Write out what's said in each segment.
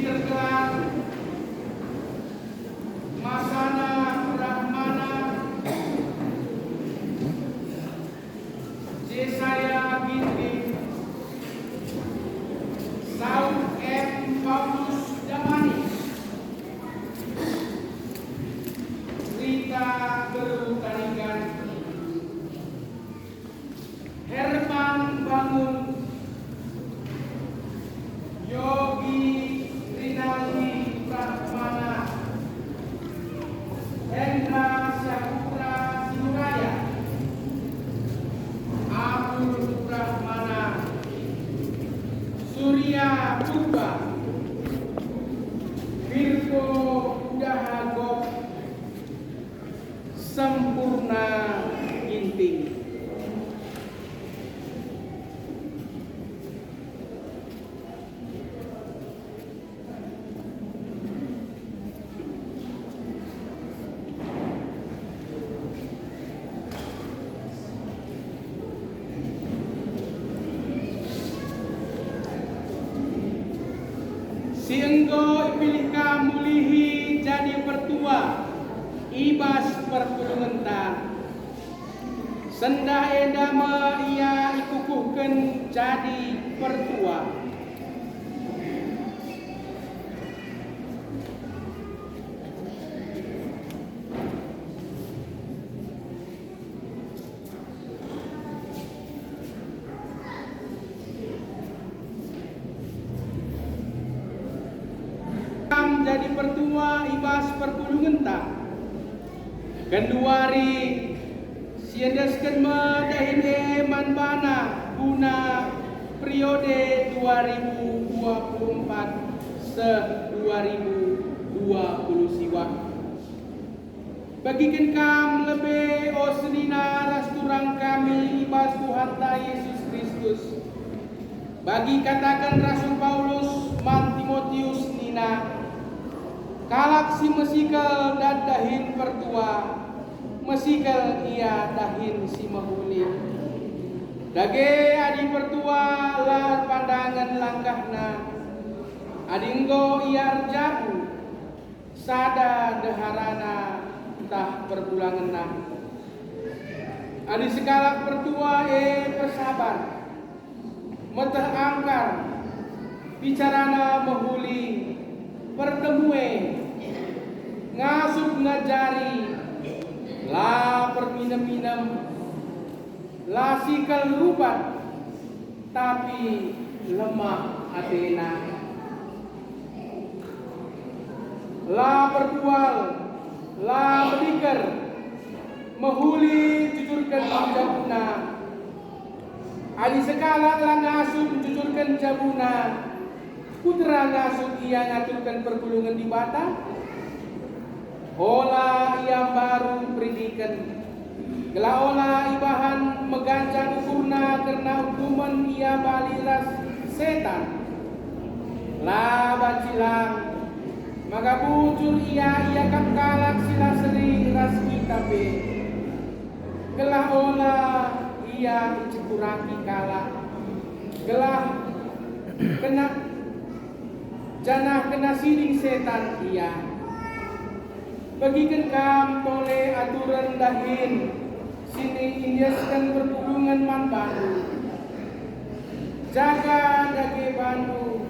tergelar Masana Brahmana Jesaya Ginting Saud M. Paulus Damani Rita Berutarigan Herman Bangun Yogi Rinaldi Prahmana Hendra Syahpura Sinuraya Abdul Prahmana Surya Purba Virgo Udahagok Sempurna Ginting. Si enggo ipilika mulihi jadi pertua ibas perpulungan sendah edama ia ikukuhkan jadi pertua jadi pertua ibas perpulungan kenduari siendeskeun madahin manbana guna periode 2024 se 2020 siwa bagikan kam lebih osnina rasturang kami ibas Tuhan Yesus Kristus bagi katakan Rasul Paulus man Timotius nina kalak si mesikel dan dahin pertua mesikel ia dahin si mahuli dage adi pertua lar pandangan langkahna adinggo ia arjabu sada deharana tah perbulangenna adi sekalak pertua persabar meteh angkar bicarana mahuli pertemue ngasup ngajari la perminem-minem la sikal rubat tapi lemah atena la berdual la berdiker mahuli jujurkan jabuna ali sekala la ngasup jujurkan jabuna putra ngasup ia ngaturkan pergulungan di bata ola ia baru beridikan gelaola ibahan megancang ukurna karena hukuman ia baliras setan la bacilang maka bujur ia kalak sila seri rasmi tabe gelah ola ia cekuraki kalak gelah kena janah kena siring setan ia bagikan kam tole aturan dahin sini indiaskan perhubungan man bandu jaga dage bandu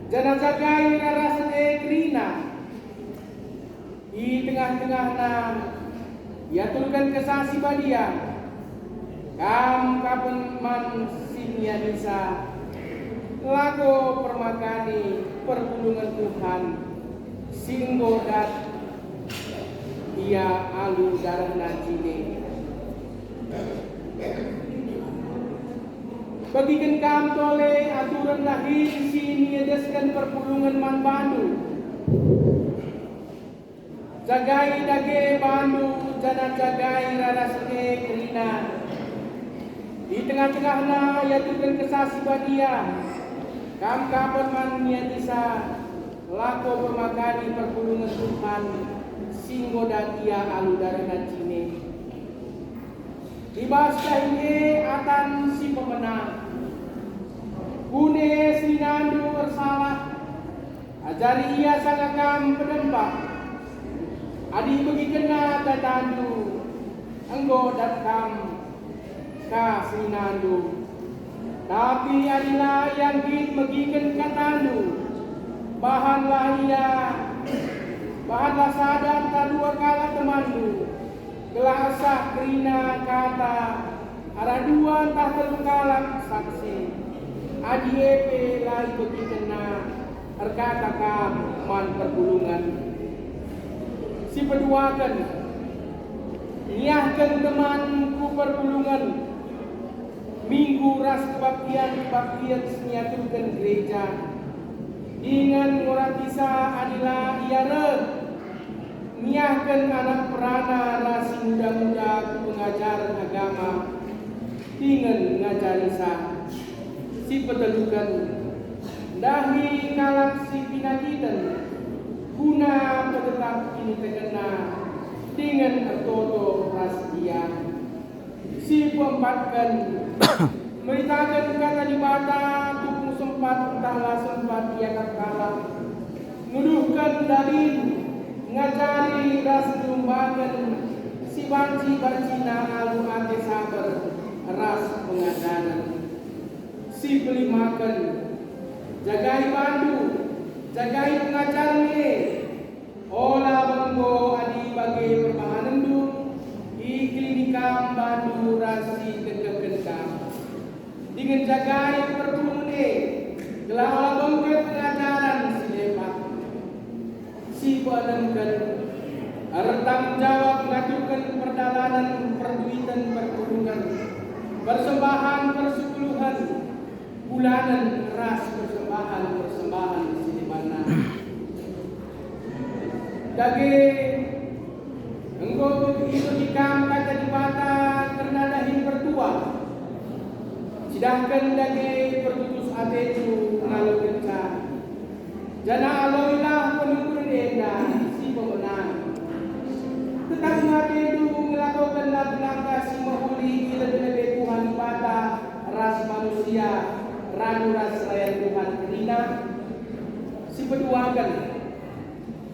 jangan jagai raras krina di tengah-tengah nam ia turkan kesasi badia kam kapan man sinya bisa lago permakani perpulungan Tuhan singgodat ia alu darah najine bagikan kam tole aturan lahir sini edeskan perpulungan man bandu jagai dage bandu jangan jagai rarasne kerina di tengah-tengahna ia turkan kesasi badia kam kapan man nia bisa lako pemakani perpulungan Tuhan singgo dan ia alu darana cine ibas kahine atan si pemenang Bune Sinandu Ersala ajari ia sangakam penempak. Adi bagi kena tatandu, enggo datkam ka sinandu. Tapi adilah yang git megiken katandu, bahanlah sadar tak dua kala temandu. Gelah asah kerina kata, ada dua tak terkalak saksi. Adi epe lai bagi kena, erkata kam man pergulungan. Si peduakan, niahkan temanku pergulungan. Minggu ras kebaktian seniaturkan gereja. Dengan orang kisah adalah iara. Niahkan anak perana ras muda-muda pengajaran agama. Dengan ngajari sah. Si petelukan. Dahi kalak si pinakitan. Guna petetap ini terkena. Dengan ertoto ras dia. Si pempatkan meritakan kata di mata tukung sempat entahlah sempat ia kalah nuduhkan dalil ngajari ras lumbangan si banci na alu ate sabar ras pengajaran si pelimakan jagai pandu jagai pengajaran olah banggo adi bagi perbahanan du iklinikam bandu rasi kekekekam dengan jagai pertulungan gelah olah bangke pengajaran si lepak si badangkan bertanggung jawab mengaturkan perdalanan perduitan pertulungan persembahan persepuluhan bulanan ras persembahan si dimana dage engkau begitu dikam kata di mata karena dahin bertua. Sidahkan dage pertutus ateju ngalau kenca. Jana aloilah penunggun enda si pemenang. Tetapi ateju melakukan langkah si mahuli lebih Tuhan pada ras manusia ranu ras rakyat Tuhan kerina si peduakan.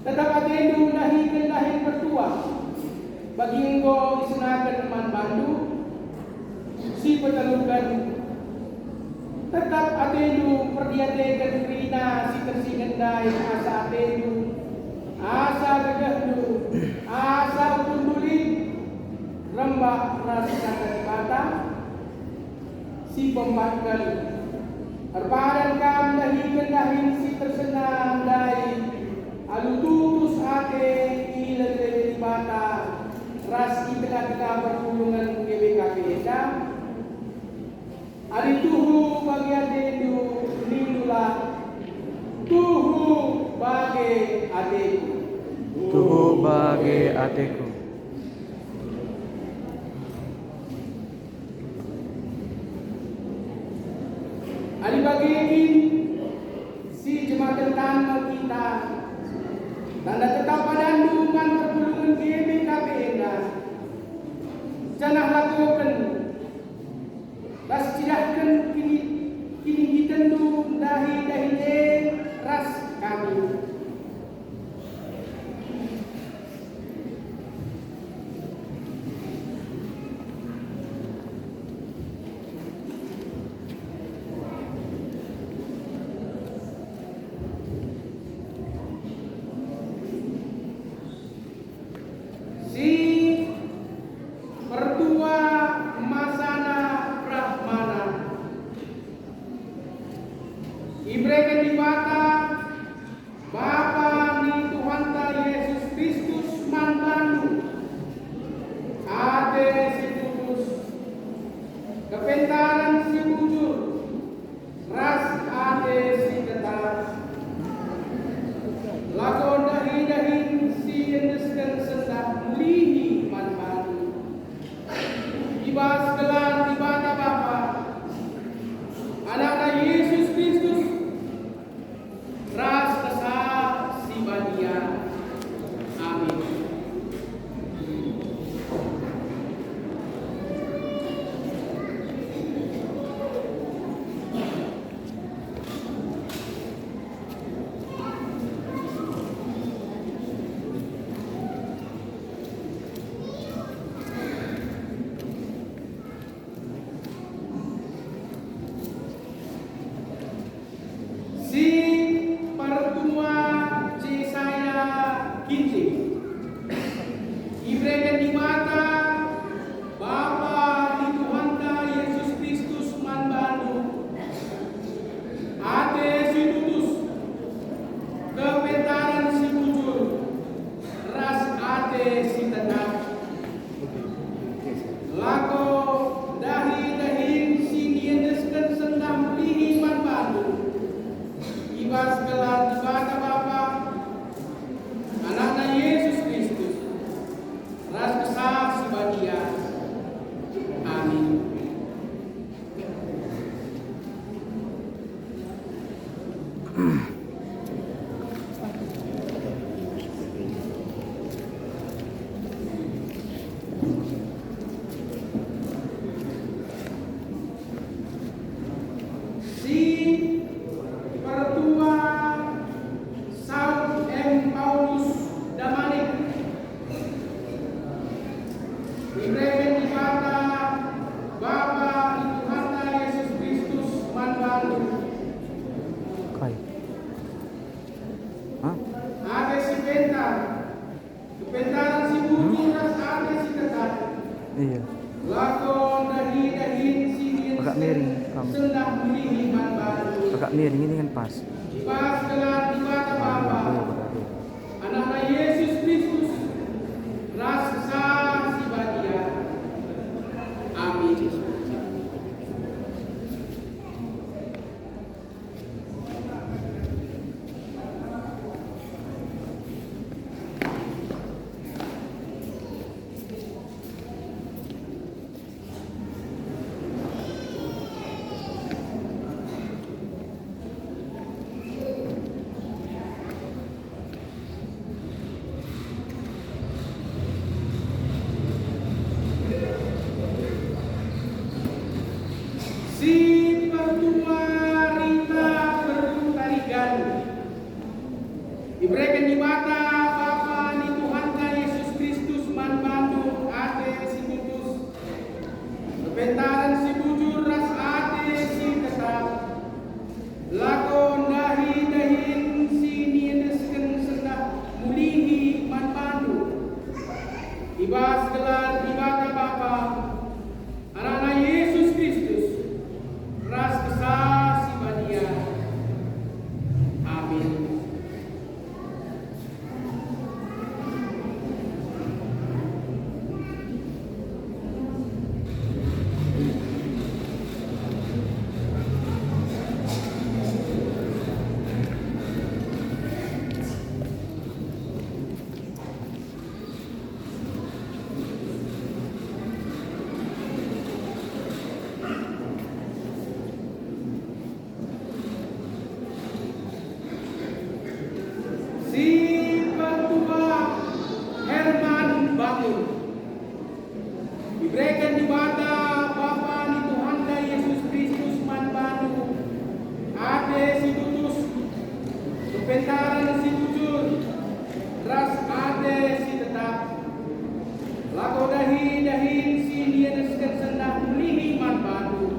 Tetap ateju dahin bertua. Bagi engkau disenangkan teman bandu si petelukan tetap atedu perdiatekan kerina si tersingendai asa atedu asa gegahdu asa utundulin rembak rasa kata si pembatkan erpadan kam dahin si tersenang dai alu tutus ate ilan dari bata ras kita perhubungan GBKP ari tuhu bagi atedu lindulah tuhu bagi ateku tuhu bagi ateku ari bagi si jemaat tanah kita tanda tetap padanduman perhubungan GBKP jangan lakukan ras cidahkan kini ditendu dahi ras kami Ibrahim di gelar di mata Bapa, anaknya Yesus Kristus, ras kesah sebadia. Amin. Si Pertua Saud M. Paulus Damanik diberikan di mata Bapa Tuhan Yesus Kristus manbalu. Kai. Hah? Ada si Pentar, kepentaran si bujur ras ada si ketat. Iya. Lakon dahin si Agak miring kamu. sendah milih manbalu. Agak miring ini kan pas. Pas gelar di mata Bapa, Aduh. anaknya Yesus Kristus, ras kesah si badia. Amin. Si Pertua Rita Bertarigan diberikan di mata Bapa di Tuhan Yesus Kristus manbantu ate si tutus kepentaran si bujur ras ate si tetap lakon dahin si nienesken sendah mulihi manbantu ibas gelar di mata Bapa anaknya Yesus Kristus ras kesah si badia. Amin. Si Pertua Herman Bangun diberikan di mata Bapa di Tuhan Yesus Kristus manbantu ade si tutus kepentaran si jujur ras ade si tetap lako dahin si nienesken sendah mulihi manbantu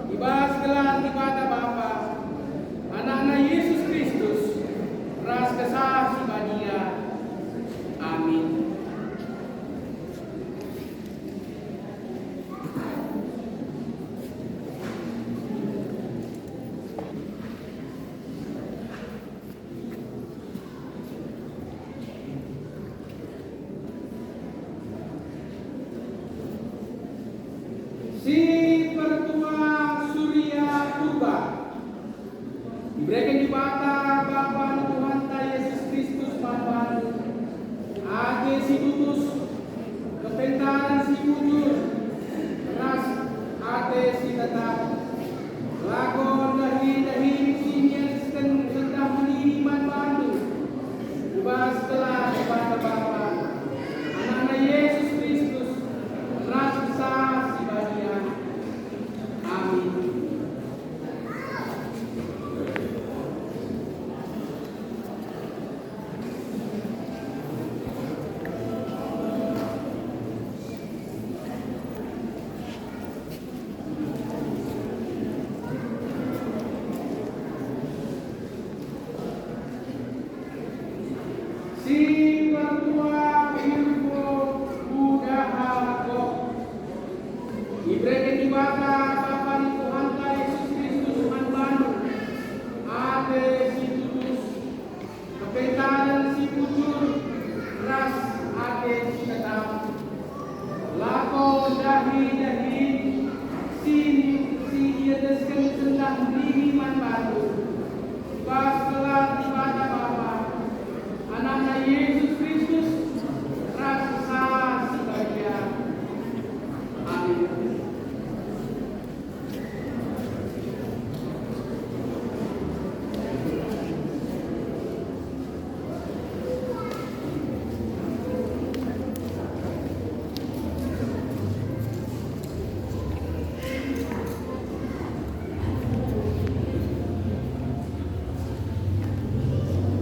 ibas gelar di mata Bapa anaknya Yesus Kristus ras kesah si badia. Amin. Si Pertua Surya Purba diberikan di mata Bapa Tuhan Yesus Kristus manbalu ade si tutus kepentaran si bujur ras ade si tetap lakon dahin si nienesken sendah mulihi manbantu ubas telah di mata Bapa anaknya Yesus Kristus ras kesah si badia. Amin.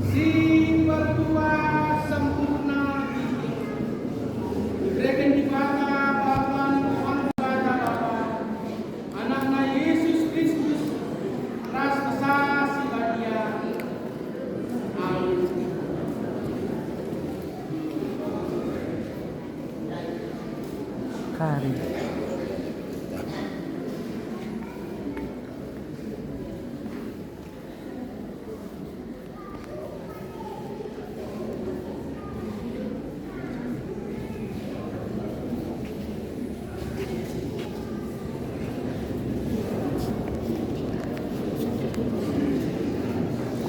si pertua sempurna ini diberikan di mata Bapa Tuhan kepada Bapa anaknya Yesus Kristus ras kesasi badia. Amin. Kari.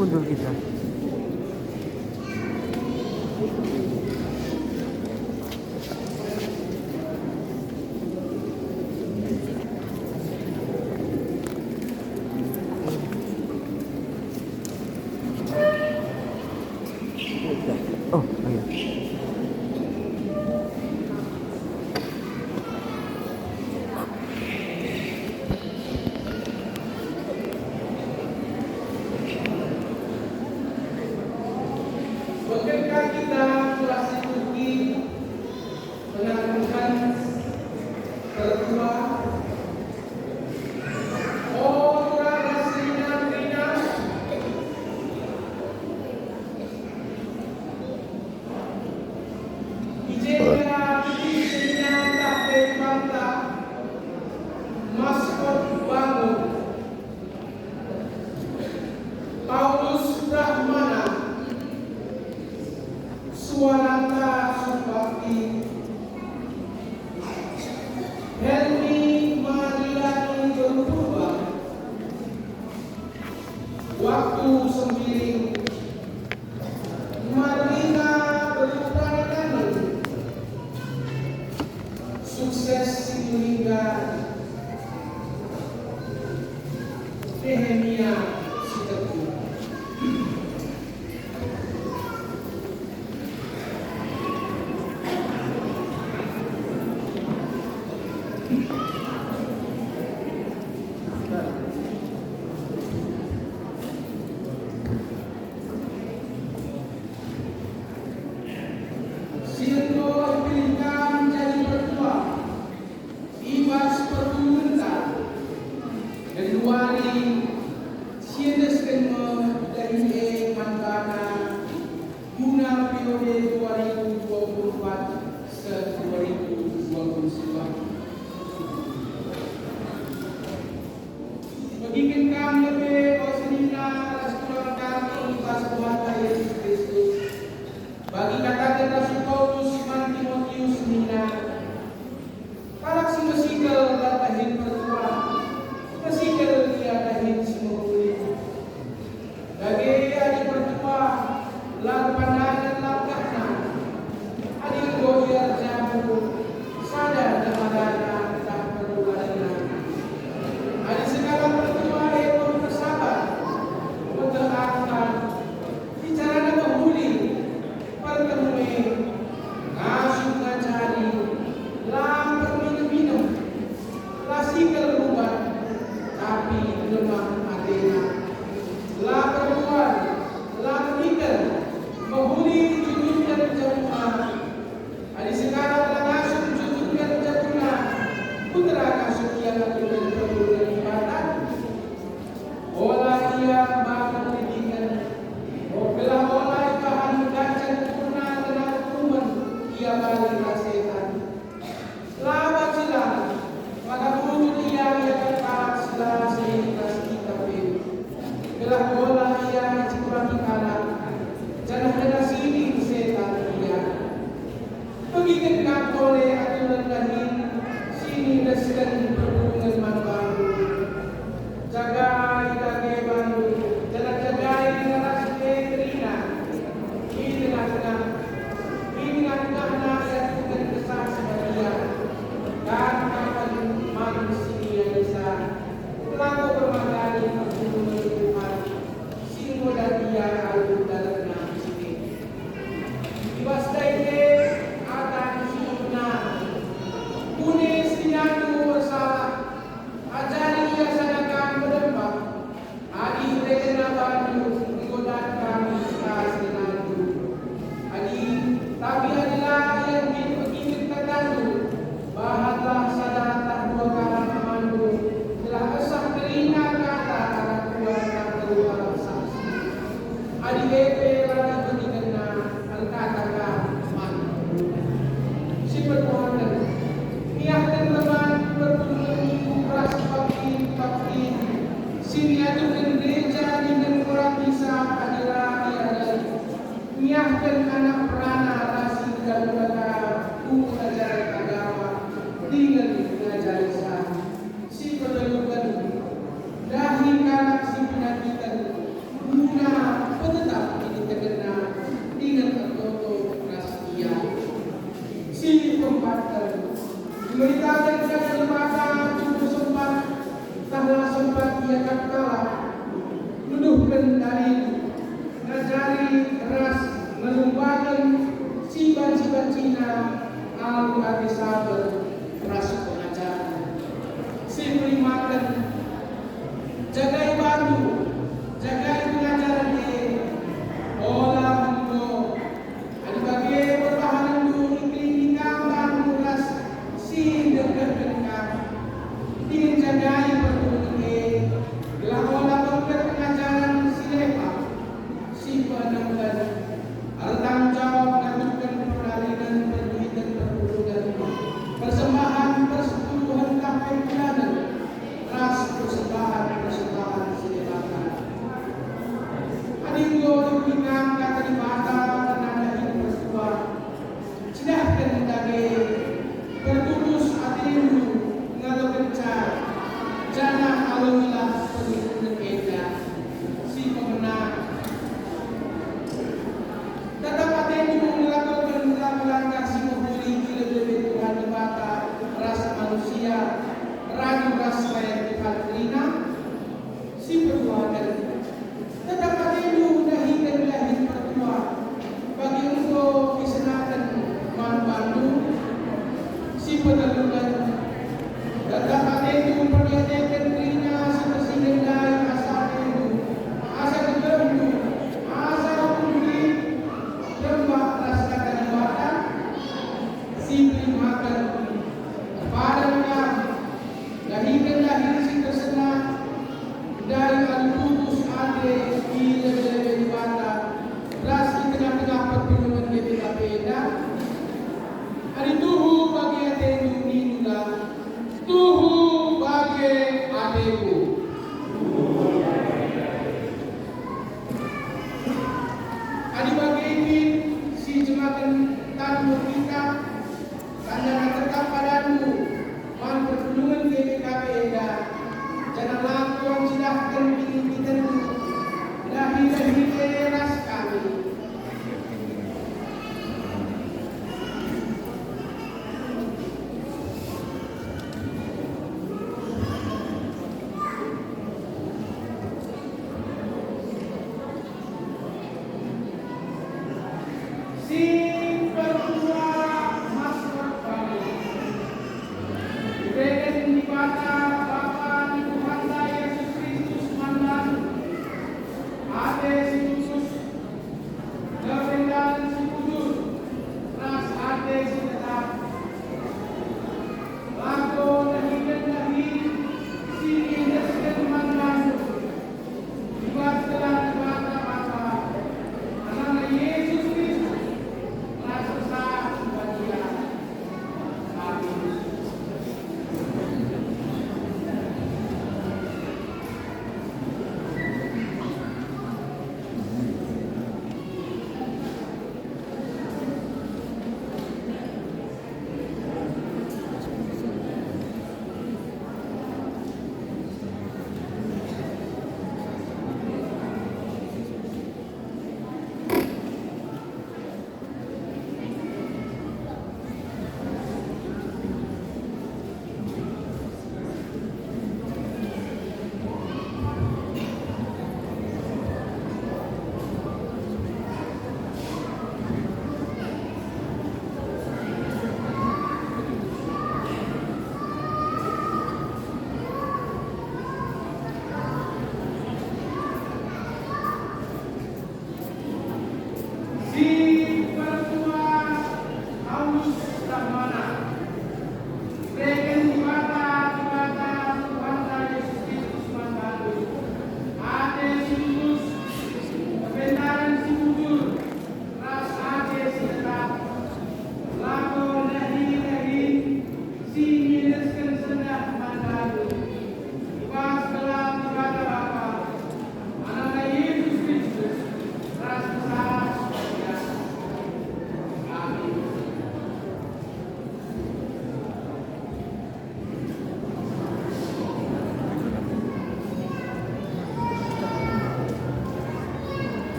Kundul kita. Oh, iya. Bukankah kita telah setuju menaklukkan tertua orang aslinya Trina izinnya izinnya tapi mata maskot bangun Paulus Rahmana Suarata Supati Helmi Marilani Jombua Waktu Sembiring Marlina Berupranitani Sukses Sinulinga Nehemia Siteku. Siento pilihkan menjadi bertua Adi Epe Rani Penigana Angkataka Man. Si permohonan niatkan teman bertemu keras papi sini aturkan gereja dengan orang bisa adalah niatkan anak perana rasi dan kata ajaran agama dengan mengajar sah si pengeluhan dahi kanak si penyakitan guna penetap ini terkena dengan tertutup rahasia si pembatan memberitakan kepada lembaga cukup sempat tahlah sempat ia kalah menuduhkan dari ngajari keras melumbakan siban-siban Cina alu adi sabar keras pengajaran si perimakan jagai batu jagai pengajaran di olah mundo ada bagai pertahanan dulu iklim kamar mulas si dekat-dekat ingin jagai pertemuan gelah olah pengajaran si lepak si penampilan tanggung jawab menentukan peralihan berduit dan perhubungan persembahan persepuluhan kafe bulanan ras persembahan silakan adinggo diberikan kata di mata penanda hidup bersua sidahkan dage bertulus adinggo ngalo kencar jana alumilah penuh eda si pemenang tetap adinggo melakukan melangkah si membuli lebih Tuhan di mata ras manusia ragu ras layak Tuhan Rina si perjuangan tetap adinggo dahikan lahir pertua bagi engkau kesenatan manfaatmu si penelunan tetap adinggo perniagaan Rina si presiden dari asal itu asal kegembu asal pembuli lembah ras kata di mata si makan padanya dahikan lahir si tersenang dari al-Qudus ade di lebih-lebih di mata ras di tengah-tengah pertemuan beda-beda hari tuhu bagi ademu ninula tuhu bagi ademu adi bagi ini si jemaatan tanmu kita kandang tetap padamu man pertulungan GPKP jangan lakukan silahkan kita lahir teras kami si pertua masuk kami diberikan di mata Bapa di Tuhan Yesus Kristus mandan Ades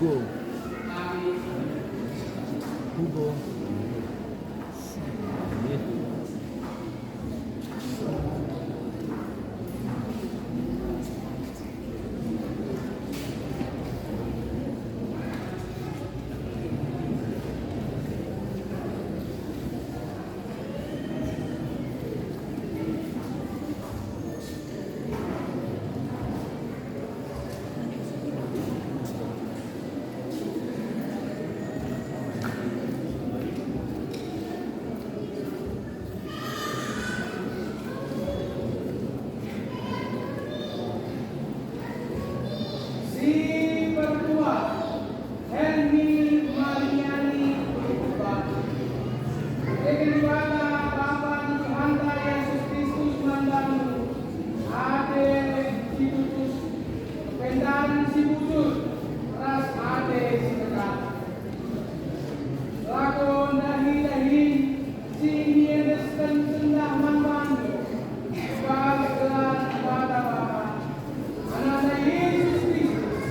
Hugo. Amin. Hugo. Si Pertua Helmi Mariani Ibuka dengan wala Bapa di Tuhan Yesus Kristus mandamu ade si tutus pendan si putus ras ade si tegak lakon dahi si niedes kencendah manbandu sebagai gelar pada Bapa Ananda Yesus Kristus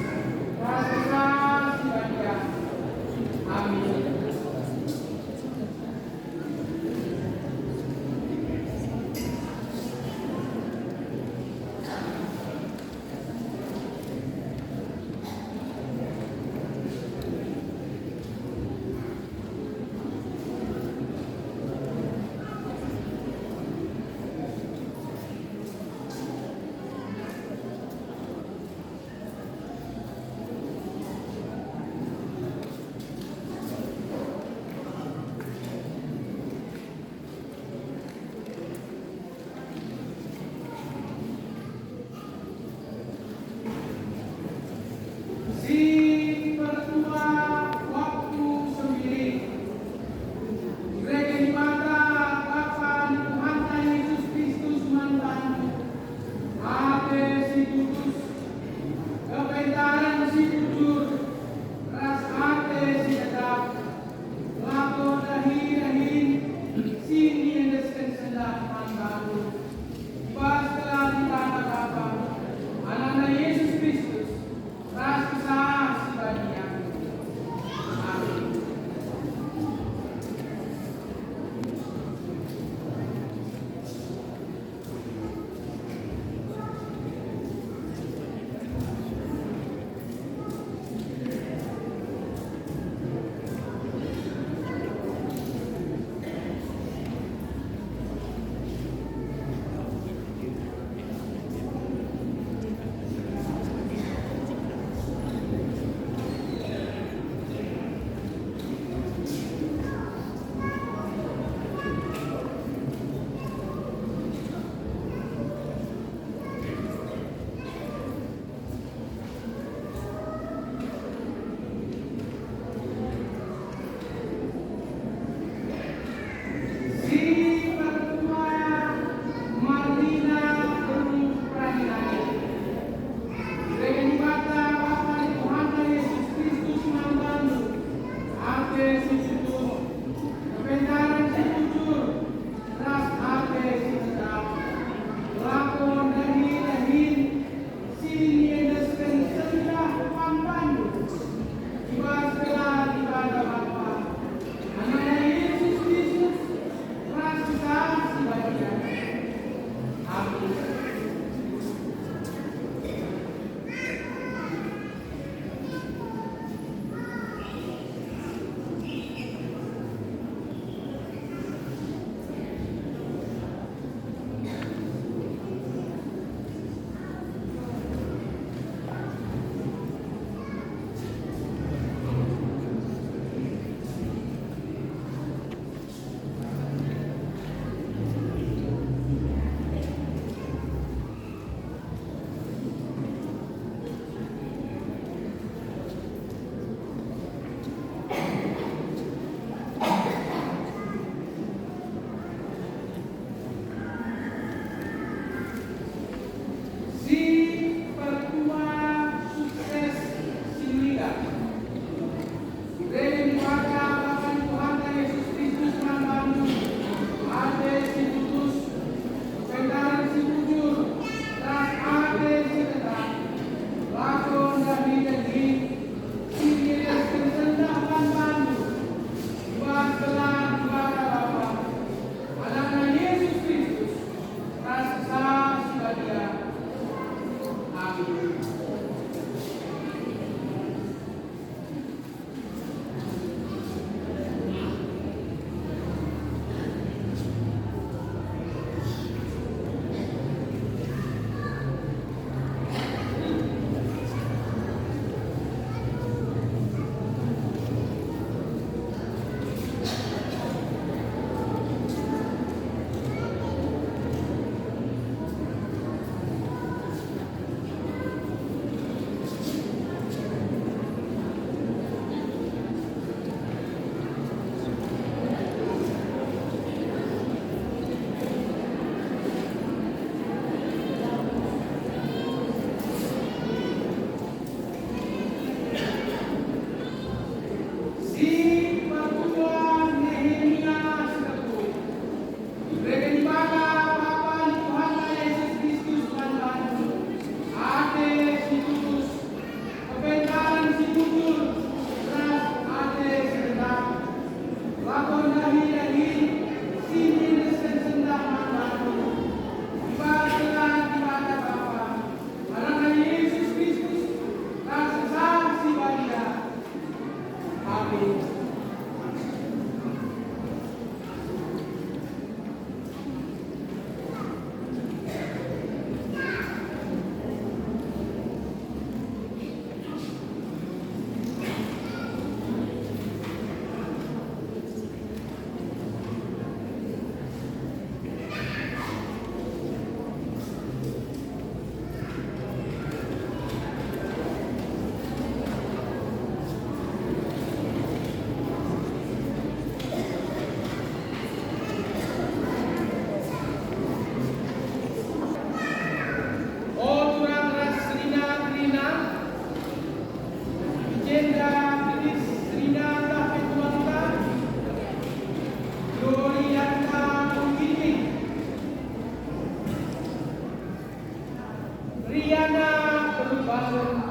Riana Berbangun,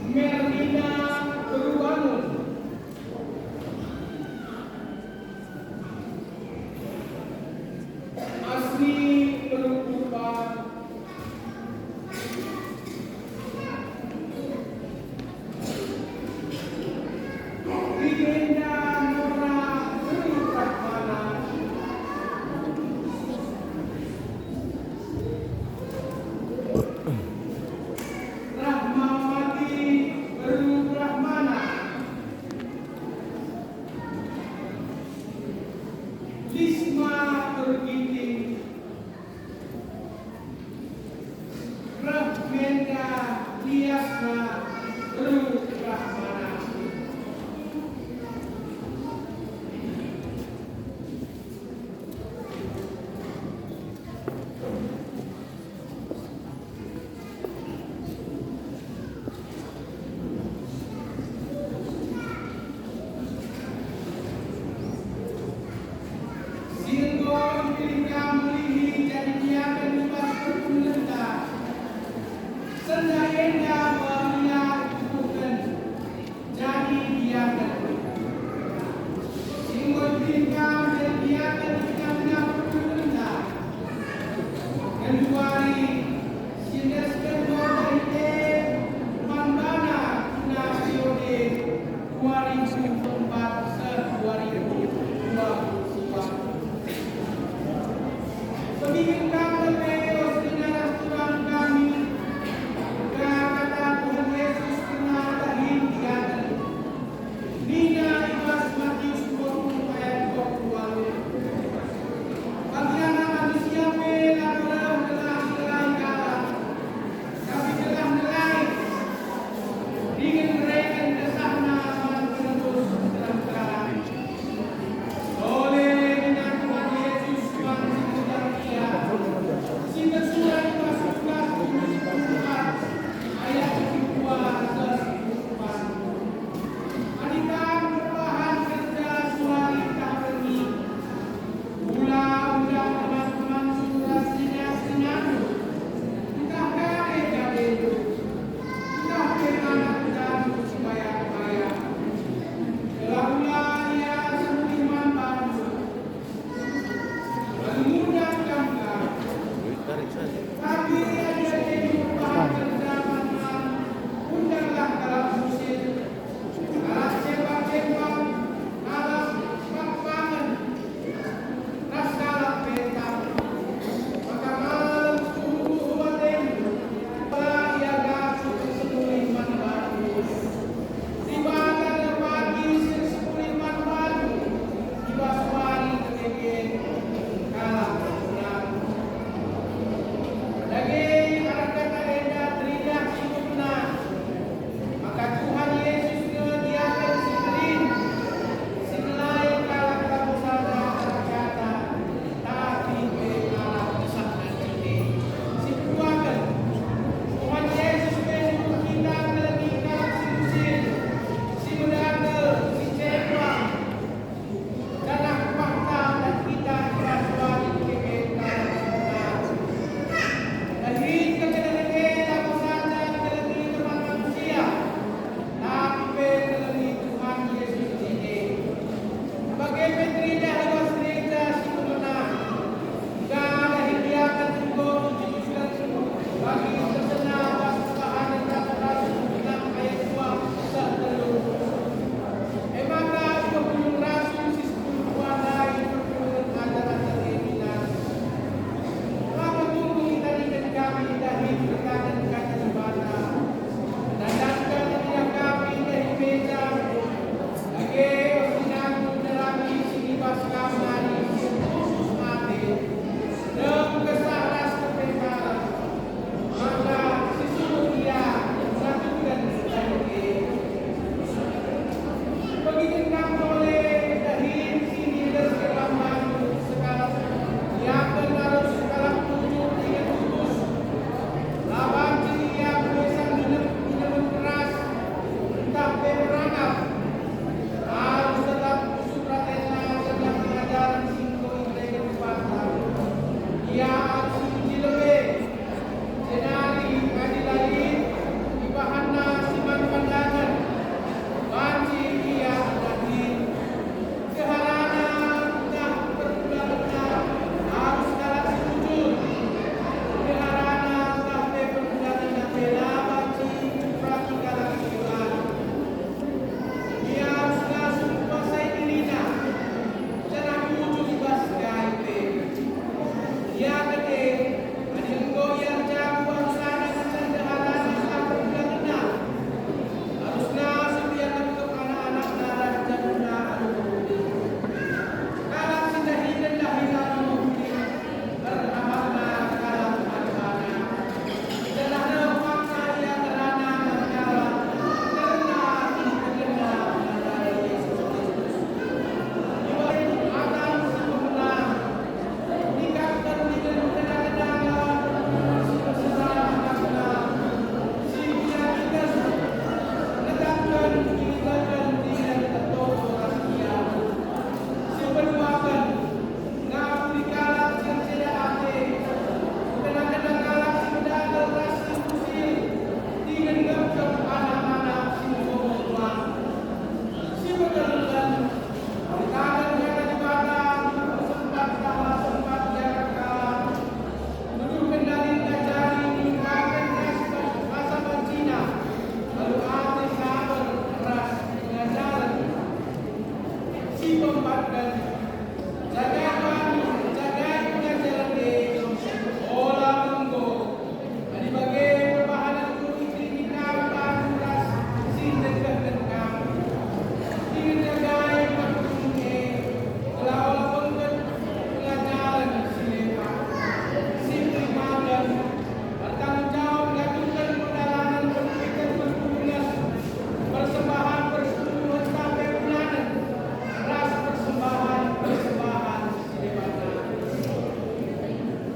Merlina Berbangun, Asmi Berubah, Ridenda Nora Berubahmana, Rahmawati Berubahmana, Lisma Bergiting, Rahmenda Liasna Berubahmana. Silgo Ingrika Mulihi jadi niatan bebas berpemerintah. Sendayenda Maria bukan jadi niatan. Silgo Ingrika jadi niatan bebas berpemerintah. Keluari Sinas Kedua Ide Mandana Nasiode 2004-2021. Penginginkan Deus dengan Tuhan kami, kata Tuhan Yesus kena dahil diatan. Nina Ibas Matius 20 ayat 20. Bagian manusia melakukan telah kala, tapi telah nilai dengan mereka kesana menembus dalam kala. Oleh dengan Tuhan Yesus Tuhan dia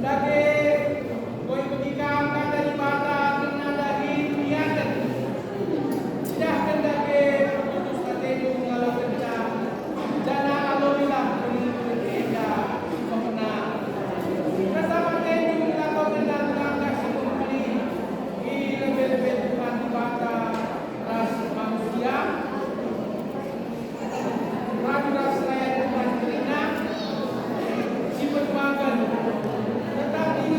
Dage koi pagikam kada di bata kena dagi niatan. Dah kendake putus katenu ngalau kerja. Dana alorilah kerja sempurna. Bersama tenu ngalau kerja terangkat sempurna. Ini lebih-lebih Tuhan di bata ras manusia. Ragu-ragu saya Tuhan terina. Si perjuangan tetapi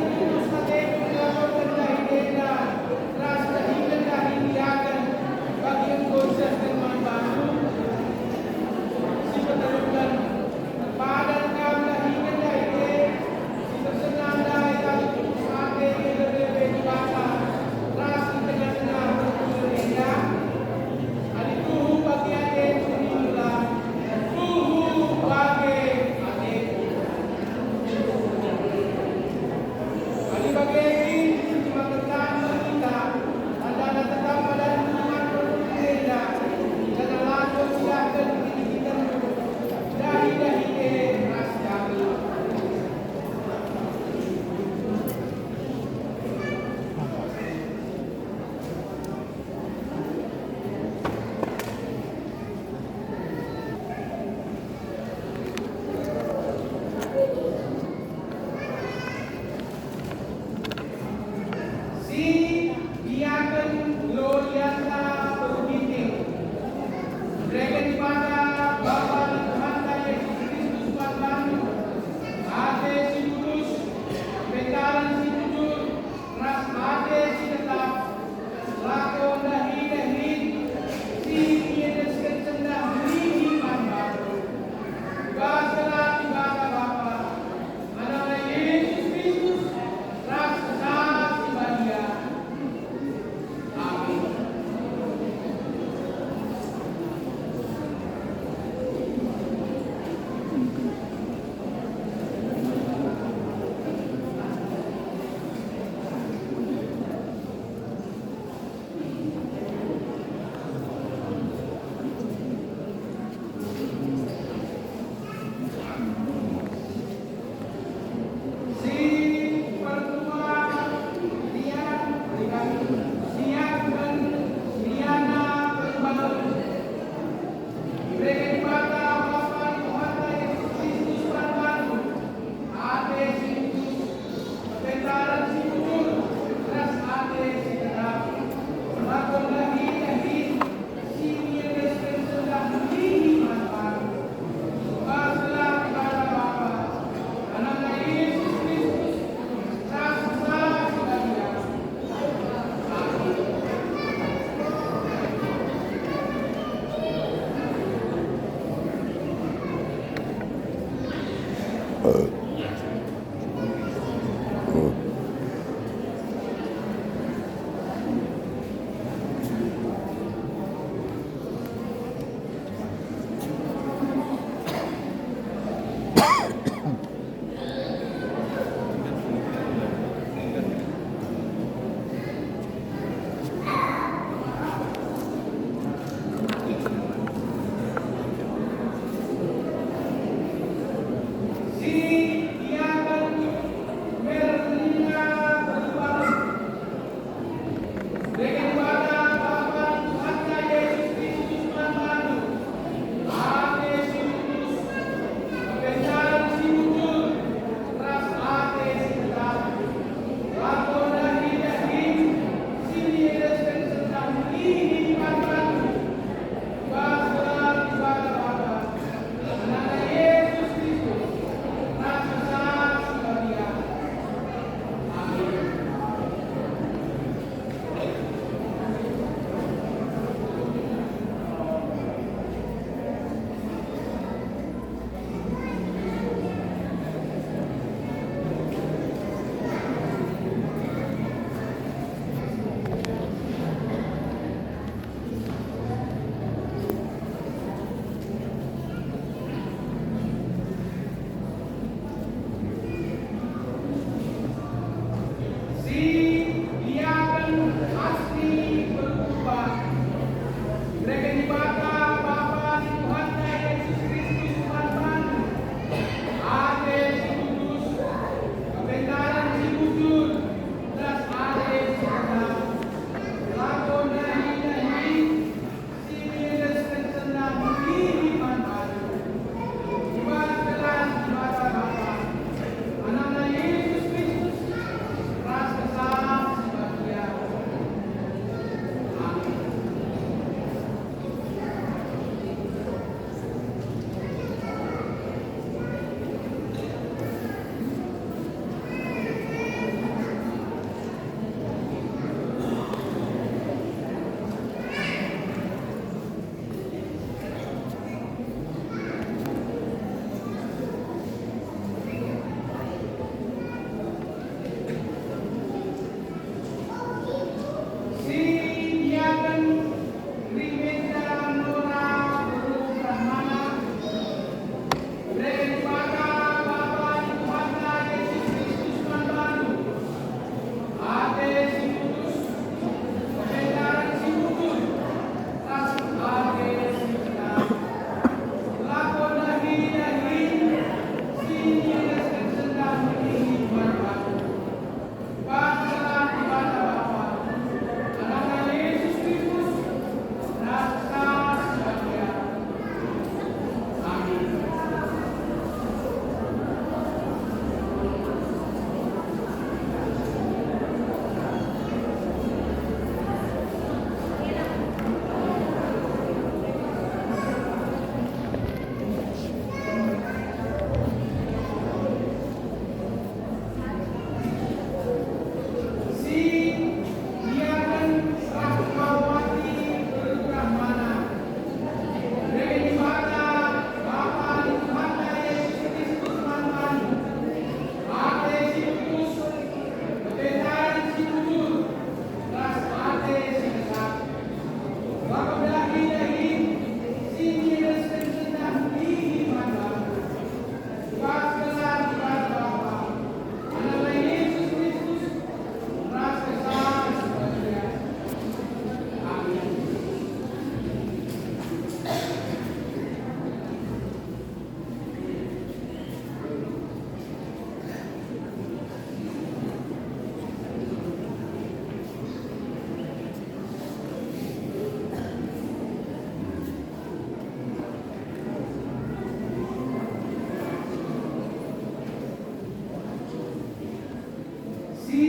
si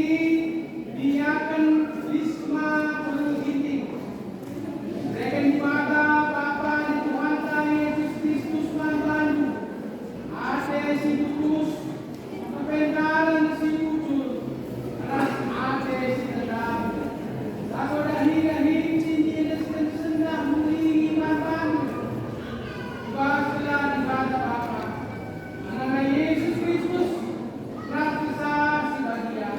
Diaken Risma Perhiting, Reken pada Bapa di Tuhan Yesus Kristus membantu, ase si Kudus, kebenaran si Kudus, ras ase si tetap, satu dahi cinta dan senang mengiringi membantu, bahagia di pada Bapa, nama Yesus Kristus, rasa si bahagia.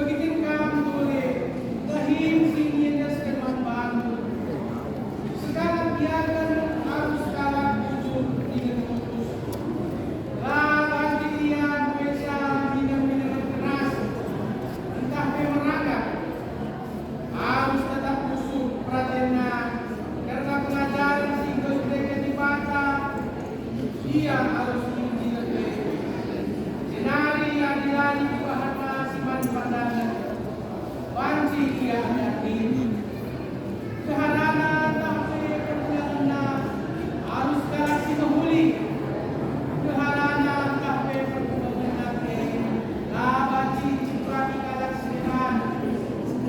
Begitu kamu boleh lahir sini dan sekarang baru. Sekarang biarkan harus kalah jujur dengan putus. Lawan dia biasa minum keras, entah memeraga. Harus tetap kusuk pratena karena pengajaran single mereka dibaca. Dia harus diuji lebih. Senari adilani bahana siman padana. Banci dia yakin. Keharana tapi perjalanan harus kasih menghuli. Keharana tapi perjalanan labanci ciprati kalah senan.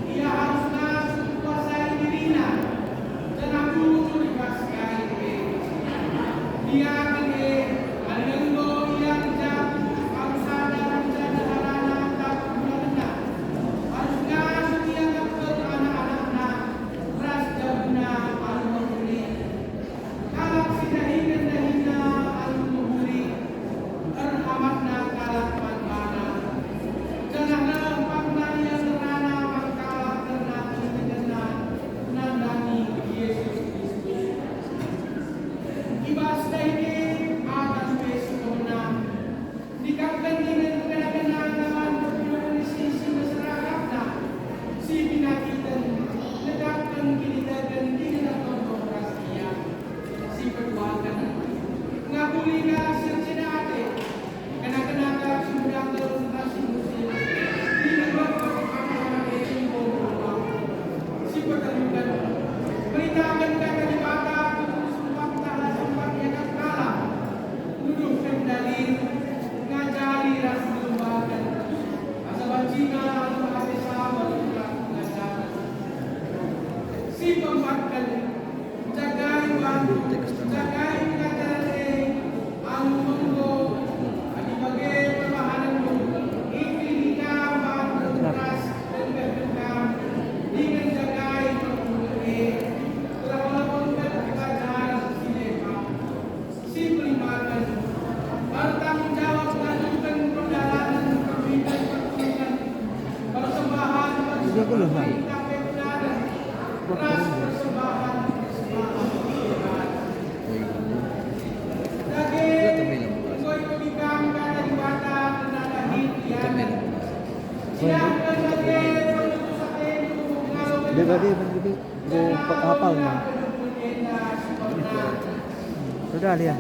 Ia harus langsung kuasai dirinya dan aku dikasih dia akan alenggo yang jatuh harus sadar dan harana tak berendah harus langsung ia ke anak-anaknya ras jabuna al-muhri kalak sidahinan dahina al-muhri terhamatna kalak manbana janganlah empakna yang nerana mangkalak terna nandani Yesus Kristus ibas dahi atas pesona dikapkan dengan kenangan berpuluh sisi masyarakatna si binakitan negapkan kita dan dengan demokrasia si perbuatan ngabulina sercina ate kena sudah teruntas musim di negara apa-apa si pertemuan beritakan kata di mata sempat yang kalah duduk kendali ngajari ras lembaga asabacina atau hati sahabat ngajaran si pembakal jagai bantu jagai ngajaran alu monggo adi bagai perbahanan ini bantu keras dan berkembang dengan jagai perbuatan telah melakukan kebajaran si pelimakan bertanggung jawab melanjutkan perjalanan perbincangan pertunjukan persembahan tapi benar ras persembahan daging koi pemikam kada diwata tenada hitian silahkan daging penutup sate itu Dia tadi hafal na. Sudah lihat.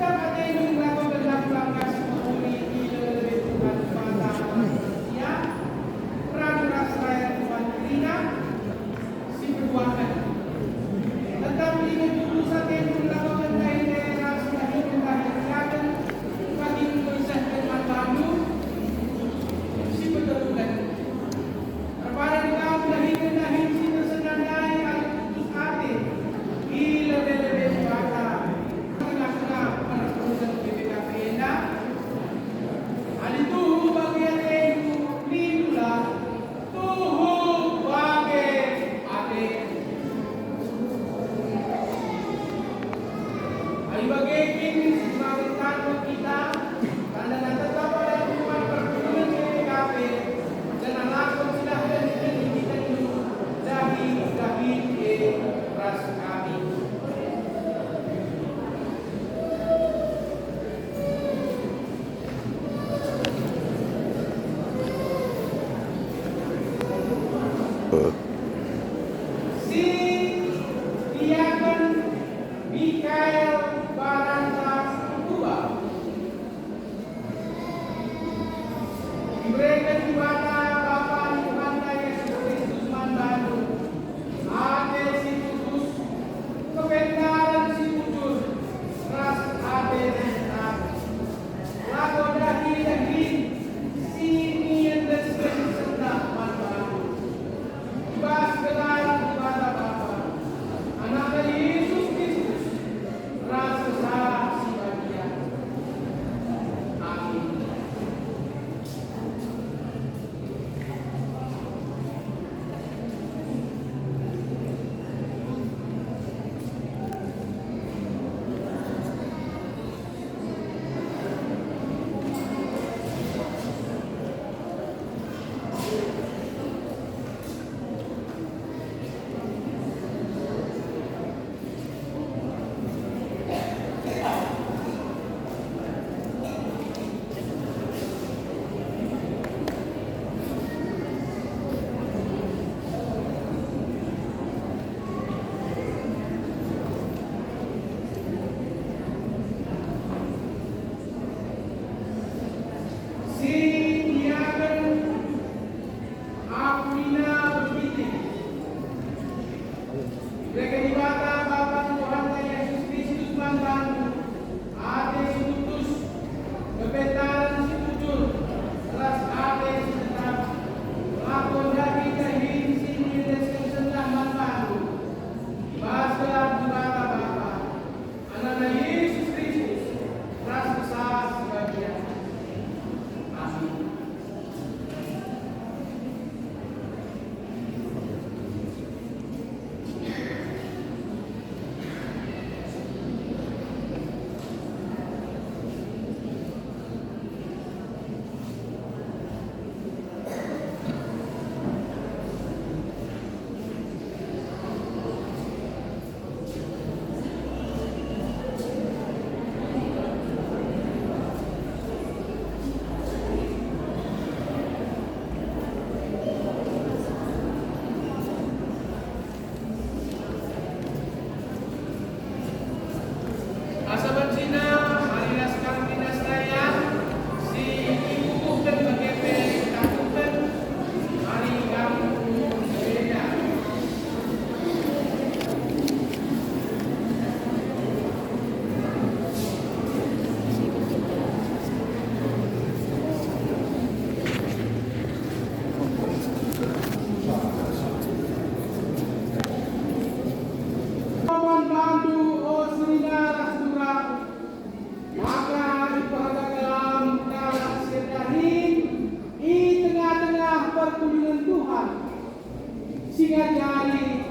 Singajari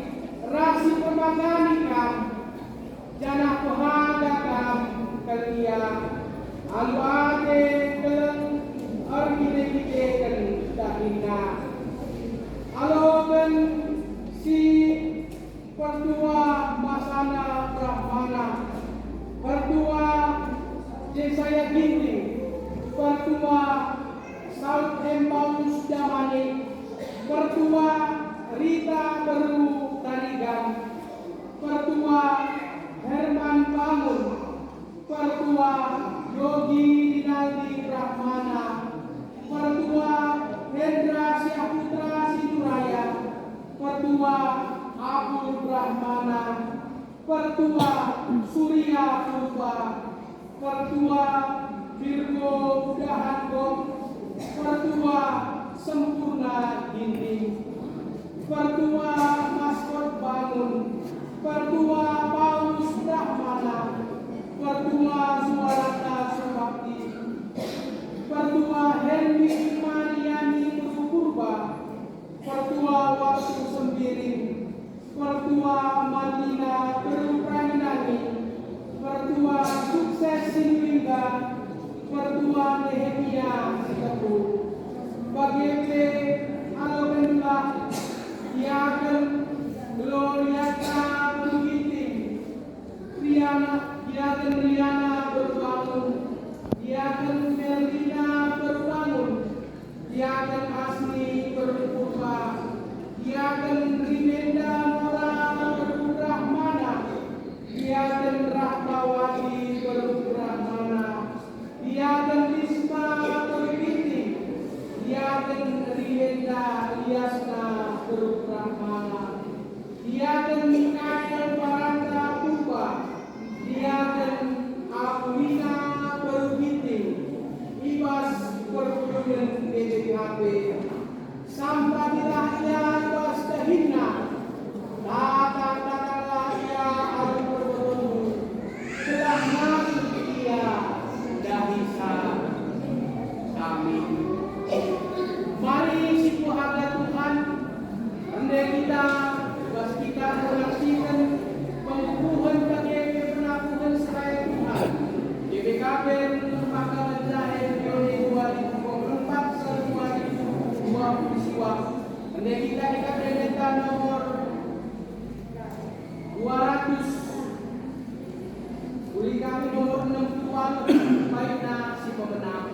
rasi pemagani kam janah pehaga kam kelia alu ade keleng argide kan dahina alogan si pertua masana brahmana pertua Jesaya Gindi pertua South Emmaus Damani pertua Rita Beru Tanigan pertua Herman Bangun pertua Yogi Rinaldi Brahmana pertua Hendra Syaputra Siduraya pertua Abdul Brahmana pertua Surya Purba pertua Virgo Udahan Gom pertua Sempurna Ginding pertua Maskot Bangun pertua Paulus Brahmana pertua Suwarata Subakti pertua Henry Mariani Purba pertua Waktu Sembiring pertua Madina Perupranginani pertua Sukses Sinlingga pertua Nehemia Sikapu bagete alobenlah iakan Gloriata Begiting iakan Riana berbangun iakan Melina berbangun iakan Asni berpurba iakan Rimenda Nora berbrahmana iakan Rahmawati berbrahmana iakan Lisma bergiting iakan Rimenda Liasna berbrahmana iakan Mikael Baranda Purba iakan Apuina bergiting ibas berpuluhan DPHP sampailah ia ibas dahina datang-datanglah ia alu bertemu telah masuk ia dahisa kami mari siku harga Tuhan andai kita bas kita menyaksikan pengukuhan bagi penakuhan seraya Tuhan GBKB Lembaga Menjahit periode 2024 sampai 2020 siwa andai kita di KPDK nomor 200 uli kami nomor 60 baiknya si pemenang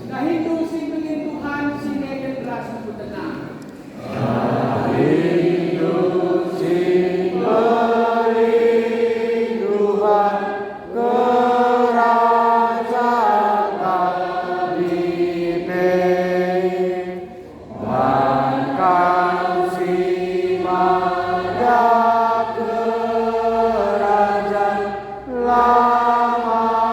Dahindu sing pengin Tuhan sing generasi tenang. Dahindu sing pengin Tuhan kerajaan dipe bangkang si mandat kerajaan lama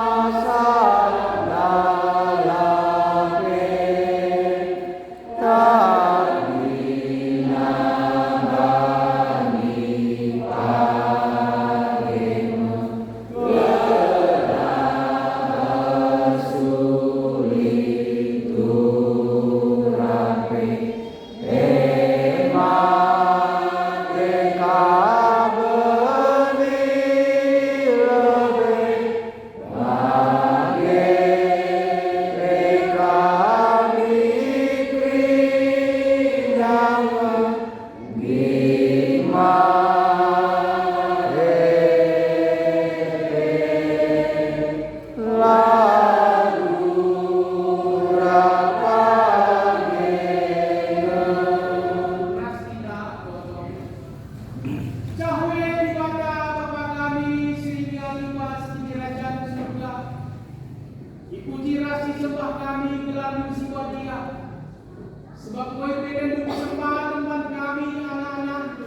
Sebab kowe pengen kesempatan kami anak-anak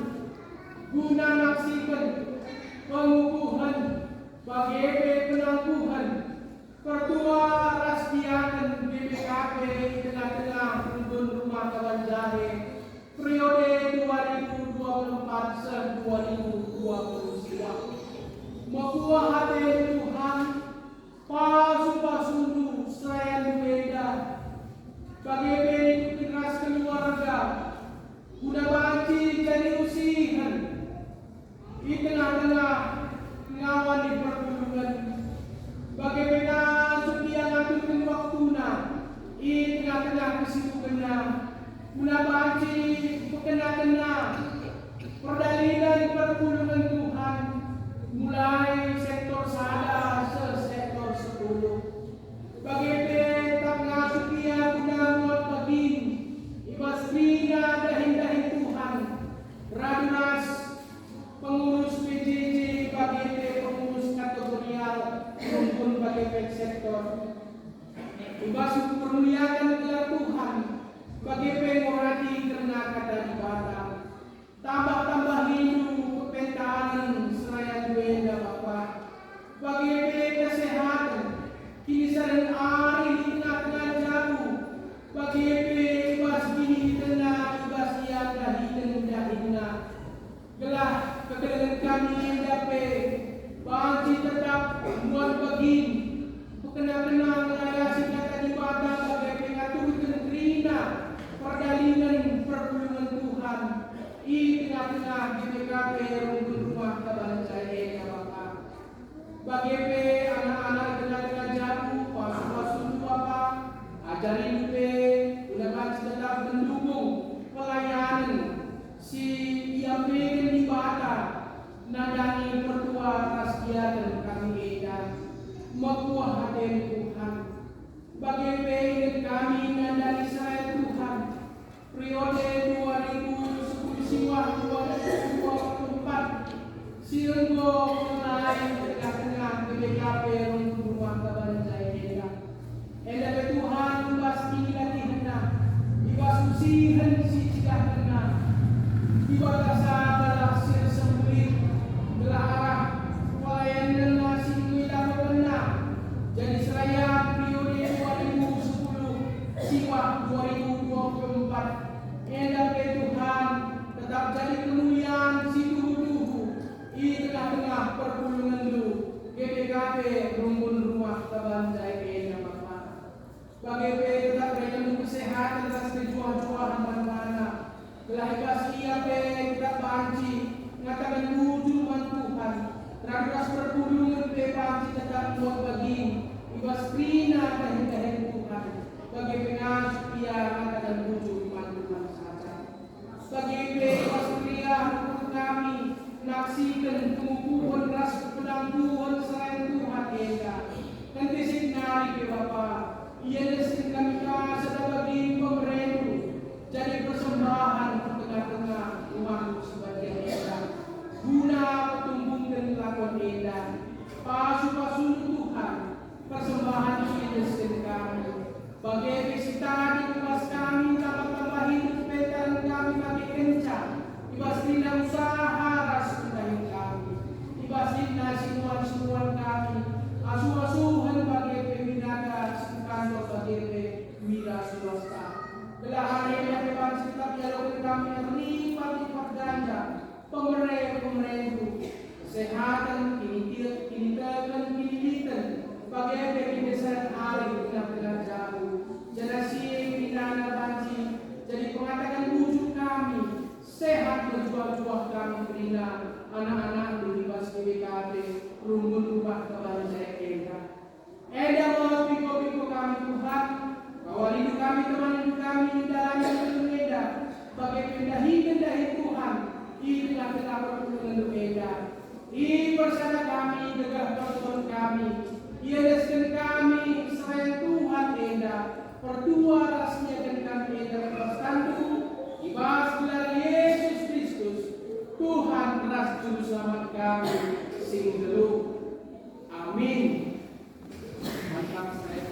guna naksikan pengukuhan bagi penangguhan pertua rastiakan BPKP di tengah-tengah rukun rumah kawan jahe periode 2024 sampai 2020 Makuah hati Tuhan pasu-pasundu Nabanci kena-kena perdalilan perpulungan Tuhan mulai sektor sada se sektor 10. Bagi tak ngasukia guna buat bagi ibas rina dahin-dahin Tuhan Radunas pengurus PJJ bagi pengurus kategorial rumpun bagi sektor ibas permuliaan gelar Tuhan bagi pengorati karena kata ibadah tambah-tambah rindu kepentanan seraya duenda Bapak bagi kesehatan kini sering ari di tengah-tengah jauh bagi ibas kini di tengah ibas yang dahin-dahinna gelah kekedangan kami yang dapat bangsi tetap buat begin kena-kena mengadasi kata ibadah bagi pengaturkan kerina perdalinan perpulungan Tuhan di tengah-tengah GPKP rumpun rumah kebancaian Bapak bagi anak-anak tengah-tengah jauh pasu-pasu Bapak ajarin udah tetap mendukung pelayanan si yang pengen ibadah nadani pertua rasgiatan kami edan makuah hadir Tuhan bagi pengen kami nadani saya Tuhan periode 2010 siwa 2024 sirenggo mulai tengah-tengah BKP rumpun rumah kebancaian edan Tuhan pasti lagi hendak ibas usihan si cidah hendak ibadah sabalah sir sempit belah arah pelayanan nasi wilayah benar jadi seraya periode 2010 siwa 2024 edan Tuhan tetap jadi kemuliaan si tuhu-tuhu di tengah-tengah perpulungan lu GPKP rumpun rumah kebancaian Bapak bagi tetap dengan kesehatan dan kejuang-juangan mana-mana telah ibas ia kita banci ngatakan tujuan Tuhan terhadap perpulungan banci tetap buat bagi ibas krina dahin-dahin Tuhan bagi pengasih ia ngatakan tujuan Tuhan saja bagi ibas pria kami naksikan pengukuhan ras pedang Tuhan selain Tuhan enda nanti signali ke Bapak ia desin kami kasih bagi pemerintah jadi persembahan tengah-tengah umat sebagai edan guna pertumbuhan dan lakon edan pasu-pasu Tuhan persembahan ini kami bagi visitani ibas kami tambah hidup petan kami bagi kencang ibas tidak usaha rasudahin kami ibas tidak sinuan-sinuan kami asuh-asuhan bagi pembinaga kantor bagi wira swasta belahan yang bebas tetap dialog kami yang berlipat-lipat ganda pemerintah kesehatan kini bagi kebiasaan hari benar-benar jauh generasi pinana banci jadi pengatakan wujud kami sehat berjuang-juang kami bina anak-anak bebas GBKP rumpun rumah kebancaian eda mau piko-piko kami Tuhan kawan hidup kami teman hidup kami di dalam yang berbeda bagi pendahi Tuhan di tengah-tengah perpulungan berbeda di bersama kami gegah persoalan kami ia reskan kami selain Tuhan enda pertua rasnya dan kami enda berstandu ibas gelar Yesus Kristus Tuhan ras juru selamat kami sing dulu amin mantap saya